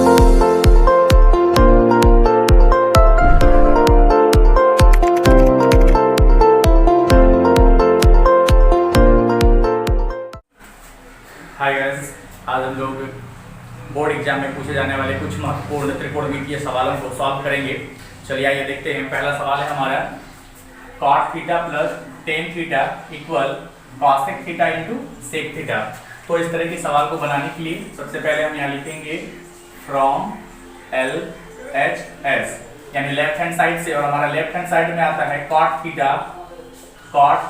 Hi guys, आज हम लोग बोर्ड एग्जाम में पूछे जाने वाले कुछ महत्वपूर्ण त्रिकोणमितीय सवालों को सॉल्व करेंगे। चलिए आइए देखते हैं। पहला सवाल है हमारा cot theta plus tan theta equal cosec theta into sec theta. तो इस तरह के सवाल को बनाने के लिए सबसे पहले हम यहाँ लिखेंगे फ्रॉम LHS यानी लेफ्ट हैंड साइड से, और हमारा लेफ्ट हैंड साइड में आता है cot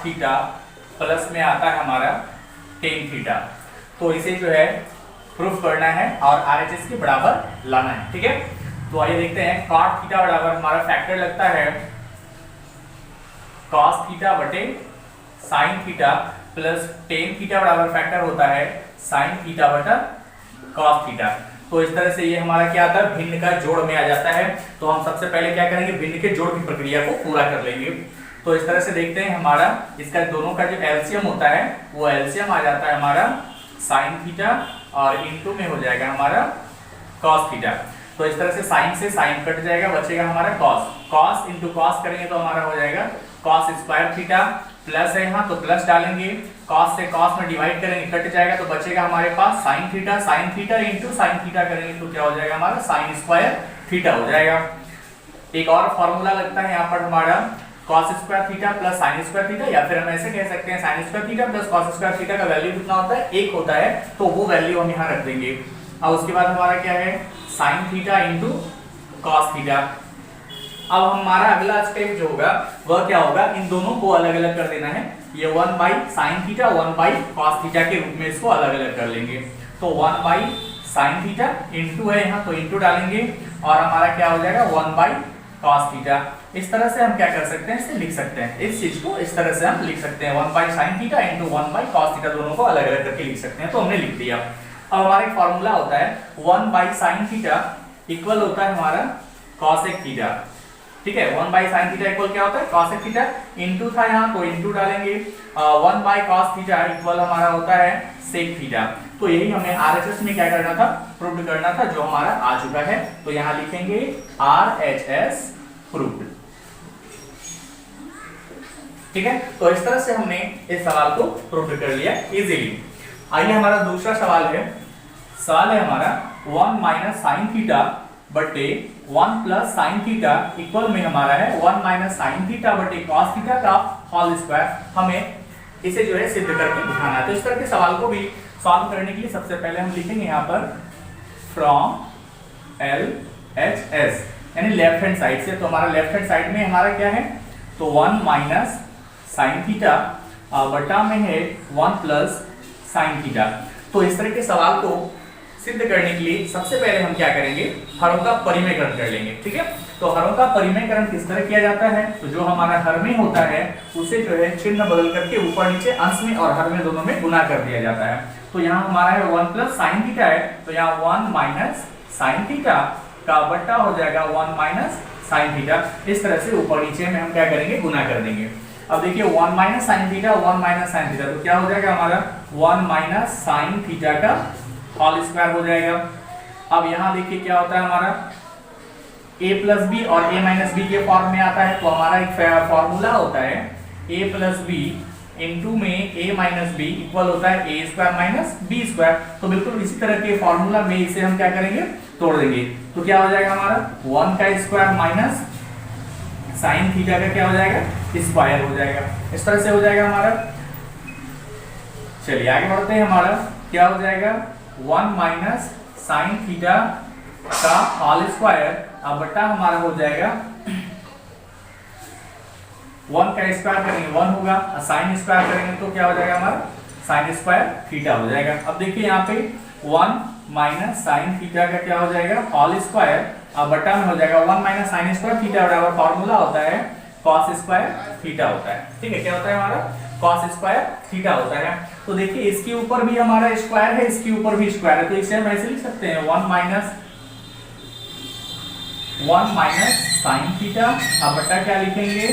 थीटा प्लस में आता है हमारा tan थीटा। तो इसे जो है प्रूफ करना है और RHS के बराबर लाना है। ठीक है, तो आइए देखते हैं। cot थीटा बराबर हमारा फैक्टर लगता है cos थीटा बटे sin theta plus tan theta बराबर फैक्टर होता है sin थीटा बटा cos थीटा। तो इस तरह से ये हमारा क्या आता है, भिन्न का जोड़ में आ जाता है। तो हम सबसे पहले क्या करेंगे, भिन्न के जोड़ की प्रक्रिया को पूरा कर लेंगे। तो इस तरह से देखते हैं, हमारा इसका दोनों का जो एलसीएम होता है वो एलसीएम आ जाता है हमारा sin थीटा और इनटू में हो जाएगा हमारा cos थीटा। तो इस तरह से sin से sin कट जाएगा, बचेगा हमारा cos इंटू cos करेंगे तो हमारा हो जाएगा cos स्क्वायर थीटा, प्लस है यहाँ तो प्लस डालेंगे, cos से cos में डिवाइड करेंगे कट जाएगा तो बचेगा हमारे पास sin theta into sin theta करेंगे तो क्या हो जाएगा हमारा sin स्क्वायर थीटा हो जाएगा। एक और फॉर्मूला लगता है यहाँ पर हमारा cos square theta plus sin square theta, या फिर हम ऐसे कह सकते हैं sin square theta plus cos square theta का वैल्यू कितना होता है, 1 होता है। तो वो वैल्यू हम यहाँ रख देंगे। अब उसके बाद हमारा क्या है sin theta into cos theta. अब हमारा अगला स्टेप जो होगा वह क्या होगा, इन दोनों को अलग अलग कर देना है। ये 1 by sin theta 1 by cos theta के रूप में इसको अलग अलग कर लेंगे। तो 1 बाई sin थीटा इंटू है यहाँ तो इंटू डालेंगे और हमारा क्या हो जाएगा 1 बाई cos थीटा। इस तरह से हम क्या कर सकते हैं, इसे लिख सकते हैं। इस चीज को इस तरह से हम लिख सकते हैं 1 by sin theta into 1 by cos theta, दोनों को अलग अलग करके लिख सकते हैं। तो हमने लिख दिया। अब हमारा एक फॉर्मूला होता है 1 बाई sin थीटा इक्वल होता है हमारा cosec थीटा। ठीक है, 1 बाई sin थीटा इक्वल क्या होता है cosec थीटा, इंटू था यहाँ तो इंटू डालेंगे 1 बाई cos थीटा इक्वल हमारा होता है sec थीटा। तो यही हमें RHS में क्या करना था, प्रूव करना था, जो हमारा आ चुका है। तो यहाँ लिखेंगे RHS प्रूव्ड। ठीक है, तो इस तरह से हमने इस सवाल को प्रूव कर लिया इजीली। आइए हमारा दूसरा सवाल है हमारा 1 माइनस sin थीटा बटे 1 प्लस sin थीटा इक्वल में हमारा है 1 माइनस sin थीटा बटे cos थीटा का होल स्क्वायर। हमें इसे जो है सिद्ध करके दिखाना है। तो इस तरह के सवाल को भी सॉल्व करने के लिए सबसे पहले हम लिखेंगे यहाँ पर फ्रॉम LHS यानी लेफ्ट हैंड साइड से। तो हमारा लेफ्ट हैंड साइड में हमारा क्या है, तो 1 माइनस sin थीटा बटा में है 1 प्लस sin थीटा। तो इस तरह के सवाल को सिद्ध करने के लिए सबसे पहले हम क्या करेंगे, हरों का परिमेयकरण कर लेंगे। ठीक है, तो हरों का परिमेयकरण किस तरह किया जाता है, तो जो हमारा हर में होता है उसे जो है चिन्ह बदल करके ऊपर नीचे अंश में और हर में दोनों में गुना कर दिया जाता है। तो यहाँ हमारा है 1 प्लस sin थीटा है, तो यहाँ 1 माइनस sin थीटा का बट्टा हो जाएगा 1 माइनस sin थीटा। इस तरह से ऊपर नीचे में हम क्या करेंगे, गुना कर देंगे। अब देखिए 1 minus sin theta 1 minus sin theta, तो क्या हो जाएगा हमारा 1 माइनस sin थीटा का होल स्क्वायर हो जाएगा। अब यहाँ देखिए क्या होता है हमारा a प्लस बी और a माइनस बी के फॉर्म में आता है। तो हमारा एक फॉर्मूला होता है a प्लस बी इंटू में a माइनस बी इक्वल होता है a square minus b square. तो बिल्कुल इसी तरह के फॉर्मूला में इसे हम क्या करेंगे, तोड़ देंगे। तो क्या हो जाएगा हमारा 1 का स्क्वायर माइनस sin थीटा का क्या हो जाएगा, स्क्वायर हो जाएगा। इस तरह से हो जाएगा हमारा। चलिए आगे बढ़ते हैं। हमारा क्या हो जाएगा 1 माइनस sin थीटा का होल स्क्वायर अब बटा हमारा हो जाएगा 1 का स्क्वायर करेंगे 1 होगा, sin स्क्वायर करेंगे तो क्या हो जाएगा हमारा sin स्क्वायर थीटा हो जाएगा। अब देखिए यहाँ पे 1 माइनस sin थीटा का क्या हो जाएगा होल स्क्वायर अब बटा में हो जाएगा 1 माइनस sin स्क्वायर थीटा बराबर फॉर्मूला होता है cos स्क्वायर थीटा होता है। ठीक है, क्या होता है हमारा cos स्क्वायर थीटा होता है। तो देखिए इसके ऊपर भी हमारा स्क्वायर है, इसके ऊपर भी स्क्वायर है, तो इसे हम ऐसे लिख सकते हैं 1 माइनस sin थीटा अब बटा क्या लिखेंगे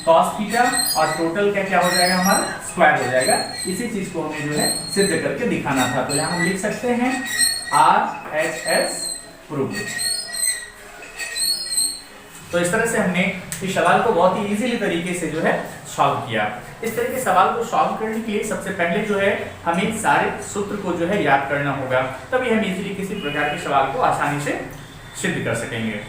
cos थीटा और टोटल क्या हो जाएगा हमारा स्क्वायर हो जाएगा। इसी चीज को हमें जो है सिद्ध करके दिखाना था। तो यहाँ हम लिख सकते हैं RHS प्रूव्ड। तो इस तरह से हमने इस सवाल को बहुत ही इजीली तरीके से जो है सॉल्व किया। इस तरह के सवाल को सॉल्व करने के लिए सबसे पहले जो है हमें सारे सूत्र को जो है याद करना होगा, तभी हम इजीली किसी प्रकार के सवाल को आसानी से सिद्ध कर सकेंगे।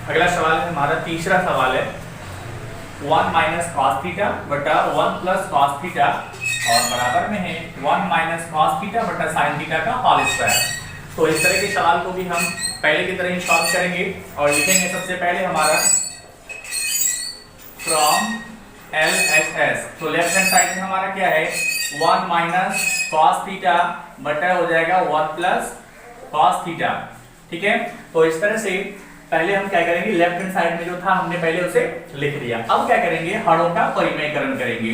अगला सवाल है हमारा तीसरा सवाल है 1 माइनस कॉस थीटा बटा 1 प्लस कॉस थीटा और बराबर में है 1 माइनस कॉस थीटा बटा साइन थीटा का होल स्क्वायर। तो इस तरह के सवाल को भी हम पहले की तरह ही सॉल्व करेंगे और लिखेंगे सबसे पहले हमारा फ्रॉम LHS। तो लेफ्ट हैंड साइड में हमारा क्या है 1 माइनस कॉस थीटा बटा हो जाएगा 1 प्लस कॉस थीटा। ठीक है, तो इस तरह से पहले हम क्या करेंगे, लेफ्ट हैंड साइड में जो था हमने पहले उसे लिख दिया। अब क्या करेंगे, हरों का परिमेयकरण करेंगे।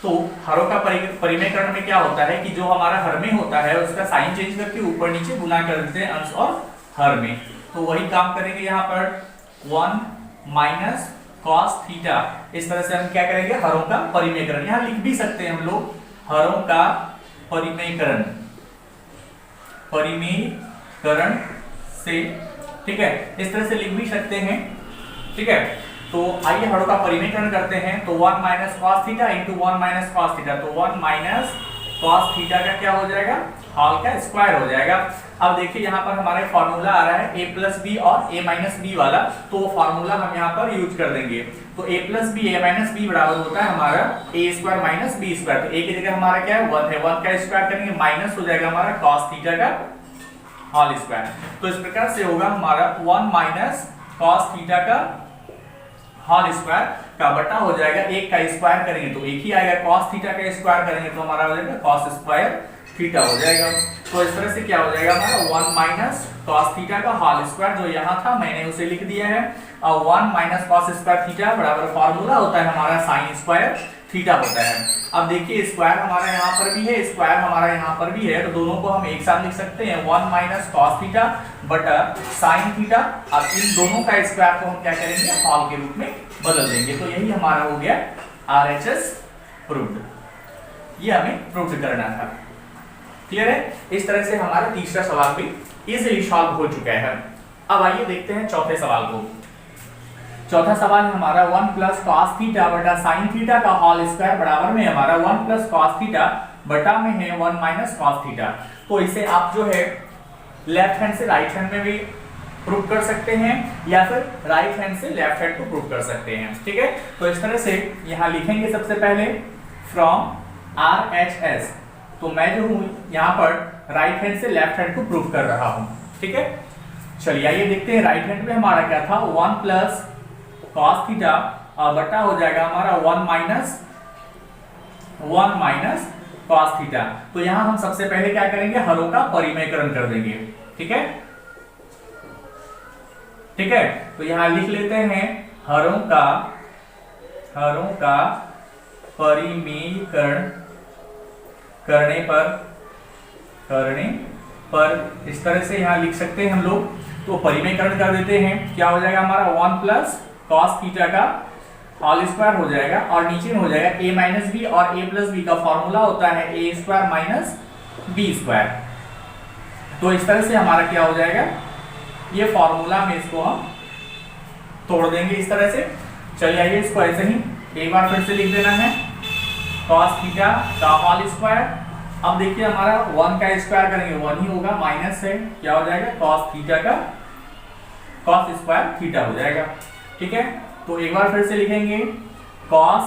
तो हरों का परिमेयकरण में क्या होता है कि जो हमारा हर में होता है उसका साइन चेंज करके ऊपर नीचे गुना कर देते हैं अंश और हर में। तो वही काम करेंगे यहाँ पर 1 माइनस कॉस थीटा। इस तरह से हम क्या करेंगे, हरों का परिमेयकरण। यहाँ लिख भी सकते हैं हम लोग हरों का परिमेयकरण, परिमेयकरण से। ठीक है, इस तरह से लिख भी सकते हैं। ठीक है, तो आइए हरों का परिमेयकरण करते हैं। तो 1 minus cos theta into 1 minus cos theta, तो 1 माइनस कॉस थीटा का क्या हो जाएगा, होल का स्क्वायर हो जाएगा। अब देखिए यहाँ पर हमारे फॉर्मूला आ रहा है a प्लस बी और a माइनस बी वाला, तो वो फॉर्मूला हम यहाँ पर यूज कर देंगे। तो a plus B a minus B बराबर होता है हमारा a square minus B square. तो a की जगह हमारा क्या है 1 है, 1 का स्क्वायर करेंगे माइनस हो जाएगा हमारा कॉस थीटा का होल स्क्वायर। तो इस प्रकार से होगा हमारा 1 माइनस कॉस थीटा का होल स्क्वायर का बटा हो जाएगा 1 का स्क्वायर करेंगे तो 1 ही आएगा, cos थीटा का स्क्वायर करेंगे तो हमारा हो जाएगा cos स्क्वायर थीटा हो जाएगा। तो इस तरह से क्या हो जाएगा हमारा 1 माइनस cos थीटा का होल स्क्वायर, जो यहाँ था मैंने उसे लिख दिया है। और 1 माइनस cos स्क्वायर थीटा बराबर फॉर्मूला होता है हमारा sin स्क्वायर थीटा होता है। अब देखिए स्क्वायर हमारा यहाँ पर भी है, स्क्वायर हमारा यहाँ पर भी है, तो दोनों को हम एक साथ लिख सकते हैं 1 माइनस कॉस थीटा बटा साइन थीटा। अब इन दोनों का स्क्वायर को हम क्या करेंगे, होल के रूप में बदल देंगे। तो यही हमारा हो गया RHS प्रूव्ड। ये हमें प्रूव करना था। क्लियर है? इस तरह से हमारा तीसरा सवाल भी इजीली सॉल्व हो चुका है। अब आइए देखते हैं चौथे सवाल को। चौथा सवाल है हमारा 1 प्लस कॉस थीटा बटा साइन थीटा का होल स्क्वायर बराबर में हमारा 1 प्लस कॉस थीटा बटा में है 1 माइनस कॉस थीटा। तो इसे आप जो है लेफ्ट हैंड से राइट हैंड में भी प्रूव कर सकते हैं या फिर राइट हैंड से लेफ्ट हैंड को प्रूव कर सकते हैं। ठीक है, तो इस तरह से यहाँ लिखेंगे सबसे पहले फ्रॉम RHS। तो मैं जो हूँ यहाँ पर राइट हैंड से लेफ्ट हैंड को प्रूव कर रहा हूँ। ठीक है, चलिए आइए देखते हैं राइट हैंड में हमारा क्या था 1 प्लस cos थीटा बटा हो जाएगा हमारा 1 माइनस cos थीटा। तो यहां हम सबसे पहले क्या करेंगे, हरों का परिमेयकरण कर देंगे। ठीक है, ठीक है, तो यहां लिख लेते हैं हरों का परिमेयकरण करने पर इस तरह से यहां लिख सकते हैं हम लोग। तो परिमेयकरण कर देते हैं, क्या हो जाएगा हमारा 1 प्लस cos थीटा का होल स्क्वायर हो जाएगा और नीचे में हो जाएगा a माइनस बी और a प्लस बी का फॉर्मूला होता है a square minus B square. तो इस तरह से हमारा क्या हो जाएगा, ये फॉर्मूला में इसको हम तोड़ देंगे इस तरह से। चलिए आइए इसको ऐसे ही एक बार फिर से लिख देना है cos थीटा का होल स्क्वायर। अब देखिए हमारा 1 का स्क्वायर करेंगे 1 ही होगा, माइनस है क्या हो जाएगा cos थीटा का cos स्क्वायर थीटा हो जाएगा। ठीक है, तो एक बार फिर से लिखेंगे cos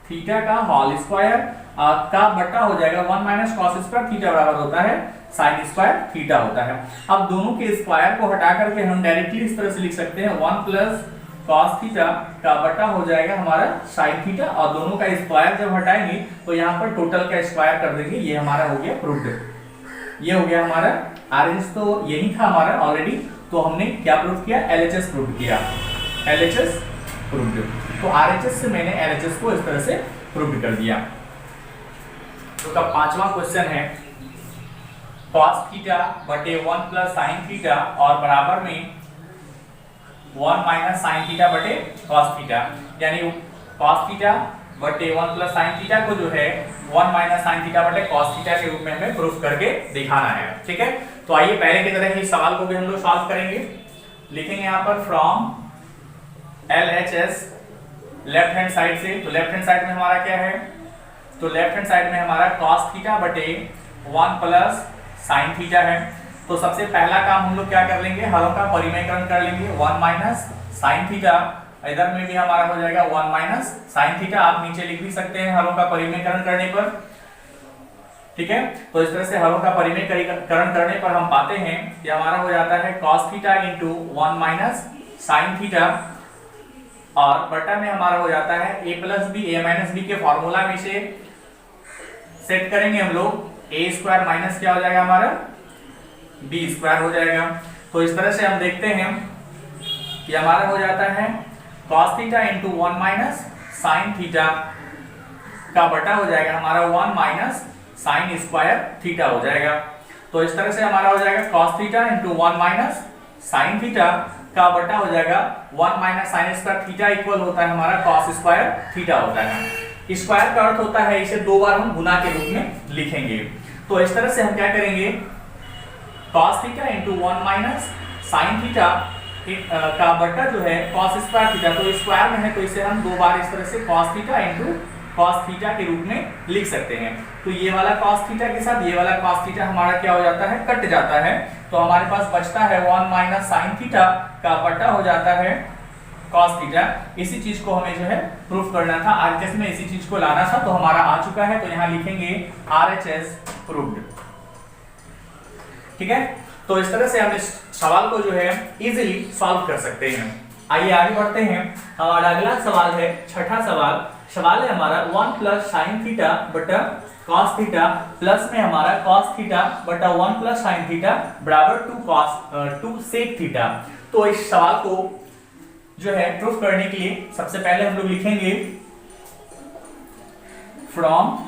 थीटा का होल स्क्वायर का बटा हो जाएगा 1 माइनस cos स्क्वायर थीटा बराबर होता है sin स्क्वायर थीटा होता है। अब दोनों के स्क्वायर को हटा करके हम डायरेक्टली इस तरह से लिख सकते हैं 1 प्लस cos थीटा का बटा हो जाएगा हमारा sin थीटा, और दोनों का स्क्वायर जब हटाएंगे तो यहाँ पर टोटल का स्क्वायर कर देंगे। ये हमारा हो गया प्रूव्ड। ये हो गया हमारा RHS। तो यही था हमारा ऑलरेडी, तो हमने क्या प्रूव किया, LHS प्रूव किया, LHS प्रूव्ड। तो RHS से मैंने LHS को इस तरह से प्रूव कर दिया। तो का पांचवा क्वेश्चन है cos थीटा बटे 1 प्लस sin थीटा और बराबर में 1 माइनस sin थीटा बटे cos थीटा। यानी cos थीटा बटे 1 प्लस sin थीटा को जो है 1 माइनस साइन थीटा बटे कॉस थीटा के रूप में हमें प्रूफ करके दिखाना है। ठीक है, तो आइए पहले की तरह ही सवाल को भी हम लोग सॉल्व करेंगे। लिखेंगे यहाँ पर from LHS left hand side से, तो लेफ्ट हैंड साइड में हमारा क्या है, तो लेफ्ट हैंड साइड में हमारा cos थीटा बटे 1 प्लस साइन थीटा है। तो सबसे पहला काम हम लोग क्या कर लेंगे, हरों का परिमेयकरण कर लेंगे। 1 माइनस साइन थीटा, इधर में भी हमारा हो जाएगा 1 माइनस साइन थीटा, आप नीचे लिख भी सकते हैं हरों का परिमेयकरण करने पर। ठीक है, तो इस तरह से हरों का परिमेयकरण करने पर हम पाते हैं कि हमारा हो जाता है cos theta into 1 minus sine theta, और बटा में हमारा हो जाता है a plus B, A minus B के फॉर्मूला में से सेट करेंगे हम लोग, a स्क्वायर माइनस क्या हो जाएगा हमारा b स्क्वायर हो जाएगा। तो इस तरह से हम देखते हैं कि हमारा हो जाता है cos theta into 1 minus sine theta का बटा हो जाएगा हमारा 1 माइनस साइन स्क्वायर थीटा हो जाएगा। तो इस तरह से हमारा हो जाएगा cos theta into 1 minus sine theta का बटा हो जाएगा 1 minus sine square theta equal होता है हमारा cos स्क्वायर थीटा होता है। स्क्वायर का अर्थ होता है इसे दो बार हम गुना के रूप में लिखेंगे। तो इस तरह से हम क्या करेंगे, cos theta into 1 minus sine theta का बटा जो है cos स्क्वायर थीटा, तो स्क्वायर में है तो इसे हम दो बार इस तरह से cos theta into cos theta के रूप में लिख सकते हैं। तो ये वाला cos थीटा के साथ ये वाला cos थीटा हमारा क्या हो जाता है, कट जाता है। तो हमारे पास बचता है 1 माइनस साइन थीटा का बटा हो जाता है cos थीटा। इसी चीज को हमें जो है प्रूफ करना था, RHS में इसी चीज को लाना था, तो हमारा आ चुका है। तो यहाँ लिखेंगे RHS प्रूव्ड। ठीक है, तो इस तरह से हम इस सवाल को जो है इजीली सॉल्व कर सकते हैं। आइए आगे बढ़ते हैं। हमारा अगला सवाल है छठा सवाल। सवाल है हमारा 1 प्लस साइन थीटा बटा cos थीटा प्लस में हमारा cos थीटा बटा 1 प्लस साइन थीटा बराबर 2 sec थीटा। तो इस सवाल को जो है प्रूफ करने के लिए सबसे पहले हम लोग लिखेंगे फ्रॉम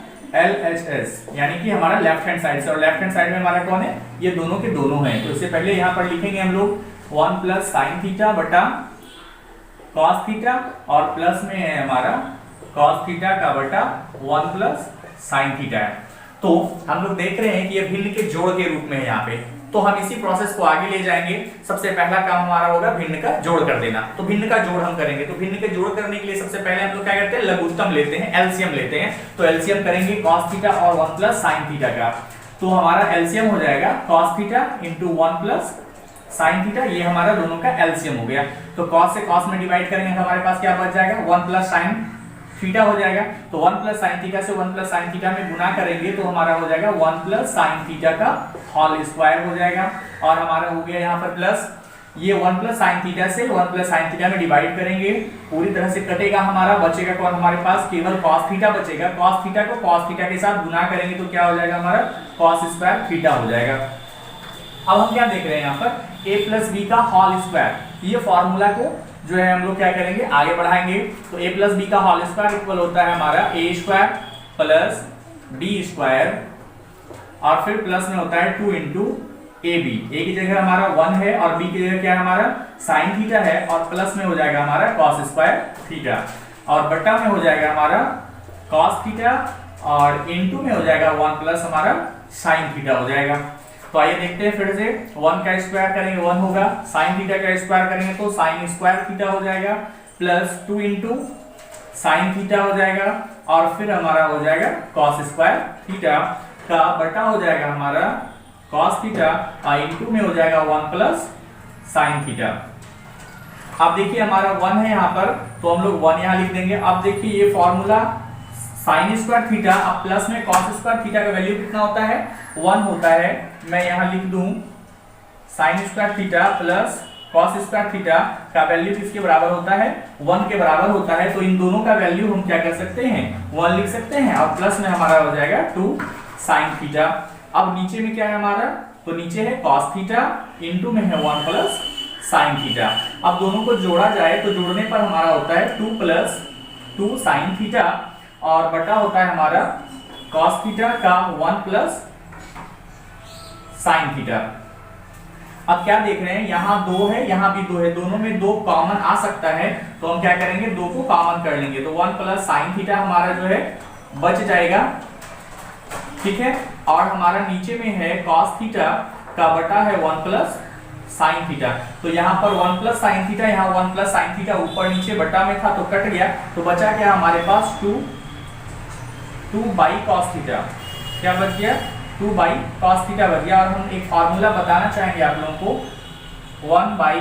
LHS, यानी कि हमारा लेफ्ट हैंड साइड से, और लेफ्ट हैंड साइड में हमारा कौन है, ये दोनों के दोनों हैं। तो इससे पहले यहाँ पर लिखेंगे हम लोग 1 प्लस साइन थीटा बटा cos थीटा, और प्लस में है हमारा cos थीटा का बटा 1 प्लस साइन थीटा है। तो हम लोग देख रहे हैं कि ये भिन्न के जोड़ के रूप में है यहाँ पे, तो हम इसी प्रोसेस को आगे ले जाएंगे। सबसे पहला काम हमारा होगा भिन्न का जोड़ कर देना। तो भिन्न का जोड़ हम करेंगे, तो भिन्न के जोड़ करने के लिए सबसे पहले हम लोग क्या करते हैं, लघुत्तम लेते हैं, एलसीएम लेते हैं। तो एलसीएम करेंगे cos थीटा और 1 प्लस साइन थीटा का। तो हमारा एलसीएम हो जाएगा cos theta into 1 plus sine theta, ये हमारा दोनों का एलसीएम हो गया। तो cos से cos में डिवाइड करेंगे तो हमारे पास क्या बच जाएगा, 1 प्लस साइन थीटा हो जाएगा। तो 1 प्लस साइन थीटा से 1 प्लस साइन थीटा में गुना करेंगे तो हमारा हो जाएगा 1 प्लस साइन थीटा का होल स्क्वायर हो जाएगा। और हमारा हो गया यहाँ पर प्लस, ये 1 प्लस साइन थीटा से 1 प्लस साइन थीटा में डिवाइड करेंगे, पूरी तरह से कटेगा हमारा, बचेगा कौन हमारे पास, केवल cos थीटा बचेगा। cos थीटा को cos थीटा के साथ गुना करेंगे तो क्या हो जाएगा हमारा cos स्क्वायर थीटा हो जाएगा। अब हम क्या देख रहे हैं यहाँ पर, a प्लस बी का होल स्क्वायर, ये फॉर्मूला को जो है हम लोग क्या करेंगे, आगे बढ़ाएंगे। तो a प्लस बी का होल स्क्वायर इक्वल होता है हमारा a square plus b square, और फिर प्लस में होता है 2 इंटू ab। a की जगह हमारा 1 है और b की जगह क्या है हमारा साइन थीटा है, और प्लस में हो जाएगा हमारा cos स्क्वायर थीटा, और बटा में हो जाएगा हमारा cos थीटा, और इनटू में हो जाएगा 1 प्लस हमारा साइन थीटा हो जाएगा। तो आइए देखते हैं फिर से, 1 का स्क्वायर करेंगे 1 होगा, साइन थीटा का स्क्वायर करेंगे तो साइन स्क्वायर थीटा हो जाएगा, प्लस 2 इंटू साइन थीटा हो जाएगा, और फिर हमारा हो जाएगा cos स्क्वायर थीटा का बटा हो जाएगा हमारा cos थीटा, और इनटू में हो जाएगा 1 प्लस साइन थीटा। अब देखिए हमारा 1 है यहाँ पर, तो हम लोग 1 यहाँ लिख देंगे। अब देखिए ये फॉर्मूला साइन स्क्वायर थीटा, अब प्लस में cos स्क्वायर थीटा का वैल्यू कितना होता है, 1 होता है। मैं यहाँ लिख दूं sine square theta plus cos square theta का वैल्यू किसके बराबर होता है, 1 के बराबर होता है। तो इन दोनों का वैल्यू हम क्या कर सकते हैं, 1 लिख सकते हैं, और प्लस में हमारा हो जाएगा 2 साइन थीटा। अब नीचे में क्या है हमारा, तो नीचे है cos थीटा, इनटू में है 1 प्लस साइन थीटा। अब दोनों को जोड़ा जाए तो जोड़ने पर हमारा होता है 2 प्लस 2 साइन थीटा, और बटा होता है हमारा cos थीटा का 1 प्लस साइन थीटा। अब क्या देख रहे हैं, यहाँ 2 है, यहाँ भी 2 है, दोनों में 2 कॉमन आ सकता है, तो हम क्या करेंगे 2 को कॉमन कर लेंगे। तो 1 प्लस साइन थीटा हमारा जो है बच जाएगा ठीक है। और हमारा नीचे में है cos थीटा का बटा है 1 प्लस साइन थीटा। तो यहाँ पर 1 प्लस साइन थीटा, यहाँ 1 प्लस साइन थीटा ऊपर नीचे बटा में था तो कट गया, तो बचा क्या हमारे पास 2 बाई कॉस थीटा। क्या बच गया? 2 बाई कॉस थीटा बच गया। और हम एक फार्मूला बताना चाहेंगे आप लोगों को, 1 बाई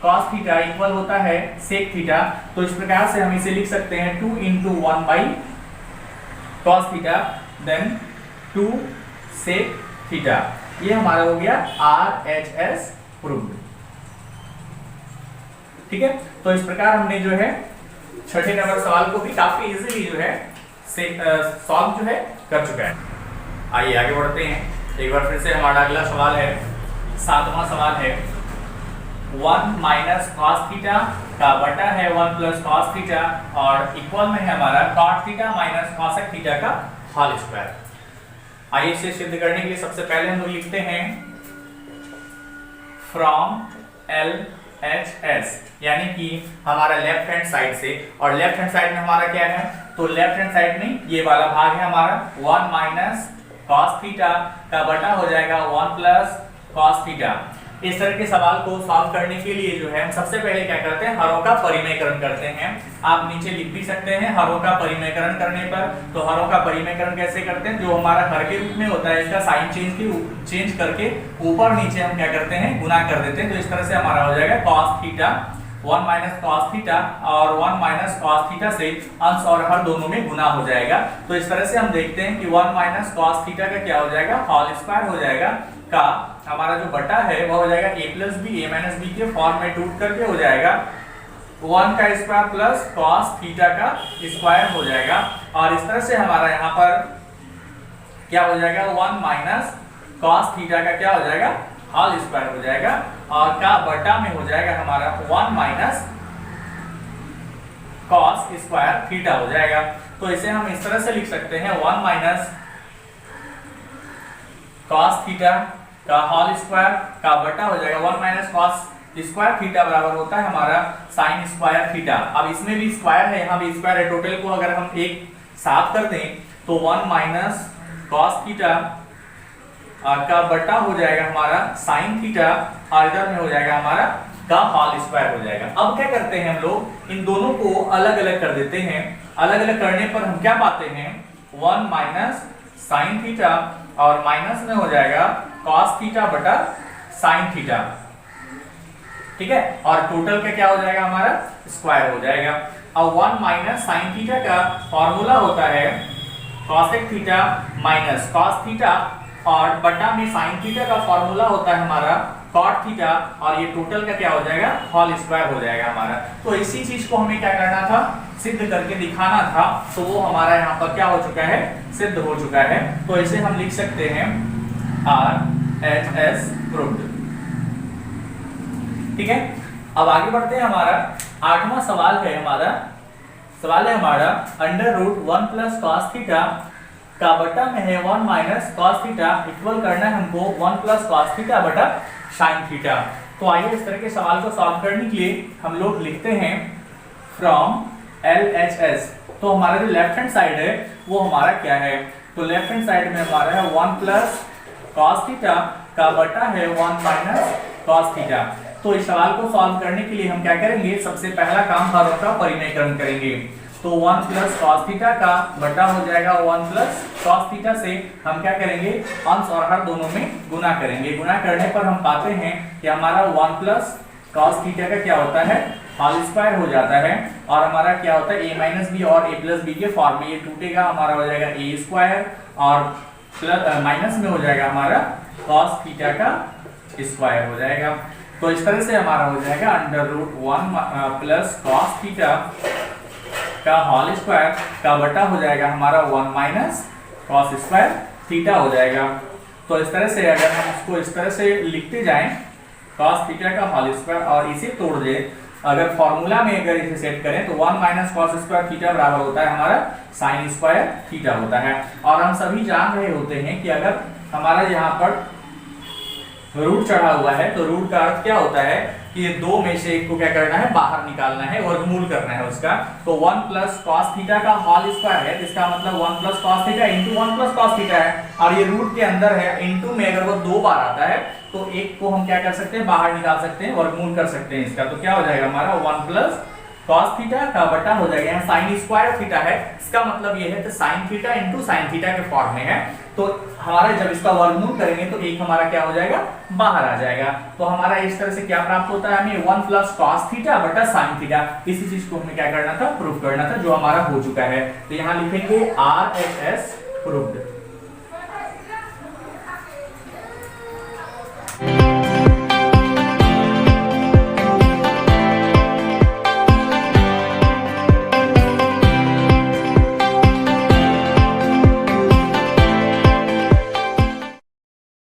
कॉस थीटा इक्वल होता है सेक थीटा। तो इस प्रकार से हम इसे लिख सकते हैं 2 into 1 by cos theta then 2 sec theta. ये हमारा हो गया RHS प्रूव्ड। ठीक है, तो इस प्रकार हमने जो है छठे नंबर सवाल को भी काफी इजीली जो है सॉल्व जो है कर चुका है। आइए आगे बढ़ते हैं। एक बार फिर से हमारा अगला सवाल है, 7वां सवाल है, 1 माइनस कॉस थीटा का बटा है 1 प्लस कॉस थीटा और इक्वल में है हमारा cot theta minus cosec theta का होल स्क्वायर। आइए इसे सिद्ध करने के लिए सबसे पहले हम लोग लिखते हैं फ्रॉम LHS, यानी कि हमारा लेफ्ट हैंड साइड से, और लेफ्ट हैंड साइड में हमारा क्या है, तो लेफ्ट हैंड साइड में ये वाला भाग है हमारा 1 माइनस कॉस थीटा का बटा हो जाएगा 1 प्लस कॉस थीटा। इस तरह के सवाल को सॉल्व करने के लिए जो है हम सबसे पहले क्या करते हैं, हरों का परिमेयकरण करते हैं। आप नीचे लिख भी सकते हैं हरों का परिमेयकरण करने पर। तो हरों का परिमेयकरण कैसे करते हैं, जो हमारा हर के रूप में होता है इसका साइन चेंज करके ऊपर नीचे हम क्या करते हैं, गुना कर देते हैं। तो इस तरह से हमारा हो जाएगा cos theta 1 minus cos theta और 1 माइनस कॉस थीटा से अंश और हर दोनों में गुना हो जाएगा। तो इस तरह से हम देखते हैं कि 1 माइनस कॉस थीटा का क्या हो जाएगा, होल स्क्वायर हो जाएगा, का हमारा जो बटा है वह हो जाएगा a plus B, a minus B के फॉर्म में टूट करके हो जाएगा 1 का स्क्वायर प्लस कॉस थीटा का स्क्वायर हो जाएगा। और इस तरह से हमारा यहाँ पर क्या हो जाएगा, 1 माइनस कॉस थीटा का क्या हो जाएगा, होल स्क्वायर हो जाएगा, और का बटा में हो जाएगा हमारा 1 माइनस कॉस स्क्वायर थीटा हो जाएगा। तो इसे हम इस तरह से लिख सकते हैं 1 माइनस कॉस थीटा का होल स्क्वायर का बटा हो जाएगा 1 माइनस कॉस स्क्वायर थीटा बराबर होता है हमारा साइन स्क्वायर थीटा। अब इसमें भी स्क्वायर है, यहाँ भी स्क्वायर है। टोटल को अगर हम एक साथ कर दें तो 1 माइनस कॉस थीटा का बटा हो जाएगा हमारा साइन थीटा, और इधर में हो जाएगा हमारा का होल स्क्वायर हो जाएगा। अब क्या करते हैं हम लोग, इन दोनों को अलग अलग कर देते हैं। अलग अलग करने पर हम क्या पाते हैं, 1 माइनस साइन थीटा और माइनस में हो जाएगा cos थीटा बटा साइन थीटा। ठीक है, और टोटल का क्या हो जाएगा हमारा, स्क्वायर हो जाएगा। अब 1 माइनस साइन थीटा का फॉर्मूला होता है cosec theta minus cos theta, और बटा में साइन थीटा का फॉर्मूला होता है हमारा cot थीटा, और ये टोटल का क्या हो जाएगा, होल स्क्वायर हो जाएगा हमारा। तो इसी चीज को हमें क्या करना था, सिद्ध करके दिखाना था। तो वो हमारा यहाँ पर क्या हो चुका है, सिद्ध हो चुका है। तो इसे हम लिख सकते हैं RHS प्रूव्ड। ठीक है, अब आगे बढ़ते हैं। हमारा 8वां सवाल है हमारा under root 1 plus cos theta का बटा में है 1 माइनस कॉस थीटा इक्वल करना है हमको 1 प्लस कॉस थीटा बटा साइन थीटा। तो आइए इस तरह के सवाल को सॉल्व करने के लिए हम लोग लिखते हैं फ्रॉम LHS। तो हमारा जो लेफ्ट हैंड साइड है वो हमारा क्या है, तो लेफ्ट हैंड साइड में हमारा है 1 प्लस कॉस थीटा का बटा है 1 माइनस कॉस थीटा। तो इस सवाल को सॉल्व करने के लिए हम क्या करेंगे, सबसे पहला काम हरों का परिमेयकरण करेंगे। तो 1 प्लस कॉस थीटा का बटा हो जाएगा 1 प्लस कॉस थीटा से हम क्या करेंगे, अंश और हर दोनों में गुना करेंगे। गुना करने पर हम पाते हैं कि हमारा 1 प्लस कॉस थीटा का क्या होता है, होल स्क्वायर हो जाता है, और हमारा क्या होता है a माइनस बी और a प्लस बी के फॉर्म में ये टूटेगा, हमारा हो जाएगा a स्क्वायर और प्लस माइनस में हो जाएगा हमारा कॉस थीटा का स्क्वायर हो जाएगा। तो इस तरह से हमारा हो जाएगा under root 1 plus cos theta का होल स्क्वायर का बटा हो जाएगा हमारा 1 माइनस कॉस स्क्वायर थीटा हो जाएगा। तो इस तरह से अगर हम इसको इस तरह से लिखते जाएं cos थीटा का होल स्क्वायर और इसे तोड़ दे, अगर फॉर्मूला में अगर इसे सेट करें तो 1 माइनस कॉस स्क्वायर थीटा बराबर होता है हमारा साइन स्क्वायर थीटा होता है। और हम सभी जान रहे होते हैं कि अगर हमारा यहाँ पर रूट चढ़ा हुआ है तो रूट का अर्थ क्या होता है कि ये दो में से एक को क्या करना है, बाहर निकालना है, वर्गमूल करना है उसका। तो 1 प्लस कॉस थीटा का होल स्क्वायर है, इसका मतलब 1 plus cos theta into 1 plus cos theta है, और ये रूट के अंदर है, इंटू में अगर वो 2 बार आता है तो एक को हम क्या कर सकते हैं, बाहर निकाल सकते हैं, वर्गमूल कर सकते हैं इसका। तो क्या हो जाएगा हमारा 1 प्लस cos थीटा का बटा हो जाएगा, यहाँ sin स्क्वायर थीटा है, इसका मतलब ये है कि sin theta into sin theta के फॉर्म में है। तो हमारा जब इसका वर्गमूल करेंगे तो एक हमारा क्या हो जाएगा, बाहर आ जाएगा। तो हमारा इस तरह से क्या प्राप्त होता है, हमें 1 प्लस cos थीटा बटा sin थीटा। इसी चीज को हमें क्या करना था, प्रूफ करना था, जो हमारा हो चुका है। तो यहाँ लिखेंगे RHS प्रूव्ड।